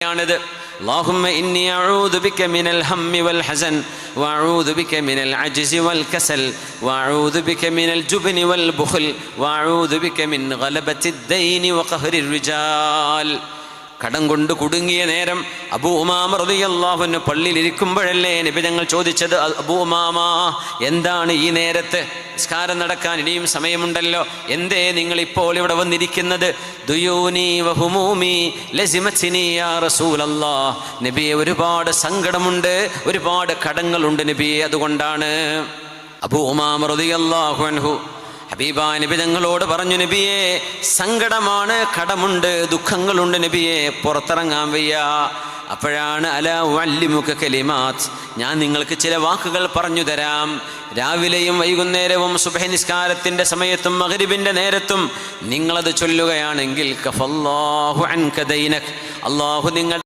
ാണിത്. അല്ലാഹുമ്മ ഇന്നി അഊദു ബിക മിനൽ ഹമ്മി വൽ ഹസൻ വഅഊദു ബിക മിനൽ അജ്സി വൽ കസൽ വഅഊദു ബിക മിനൽ ജുബ്നി വൽ ബുഖൽ വഅഊദു ബിക മിൻ ഗലബത്തിദ് ദൈനി വഖഹ്റിർ റിജാൽ. കടം കൊണ്ട് കുടുങ്ങിയ നേരം അബൂ ഉമാമ റളിയല്ലാഹു അൻഹു പള്ളിയിലിരിക്കുമ്പോഴല്ലേ നബി തങ്ങൾ ചോദിച്ചത്, അബൂ ഉമാമ എന്താണ് ഈ നേരത്ത്, നിസ്കാരം നടക്കാൻ ഇനിയും സമയമുണ്ടല്ലോ, എന്തേ നിങ്ങൾ ഇപ്പോൾ ഇവിടെ വന്നിരിക്കുന്നത്? ദുയൂനി വഹുമൂമി ലസിമത്നി യാ റസൂലല്ലാഹ്. നബിയെ ഒരുപാട് സങ്കടമുണ്ട്, ഒരുപാട് കടങ്ങളുണ്ട് നബിയെ, അതുകൊണ്ടാണ്. അബൂ ഉമാമ റളിയല്ലാഹു അൻഹു ഹബീബായ നബി തങ്ങളോട് പറഞ്ഞു, നബിയെ സങ്കടമാണ്, കടമുണ്ട്, ദുഃഖങ്ങളുണ്ട് നബിയെ, പുറത്തിറങ്ങാൻ വയ്യ. അപ്പോഴാണ് അലാ ഉഅല്ലിമുക കലിമാത്ത്, ഞാൻ നിങ്ങൾക്ക് ചില വാക്കുകൾ പറഞ്ഞു തരാം. രാവിലെയും വൈകുന്നേരവും സുബ്ഹി നിസ്കാരത്തിൻ്റെ സമയത്തും മഗ്രിബിൻ്റെ നേരത്തും നിങ്ങളത് ചൊല്ലുകയാണെങ്കിൽ കഫല്ലാഹു അൻക ദൈനക്, അല്ലാഹു നിങ്ങൾ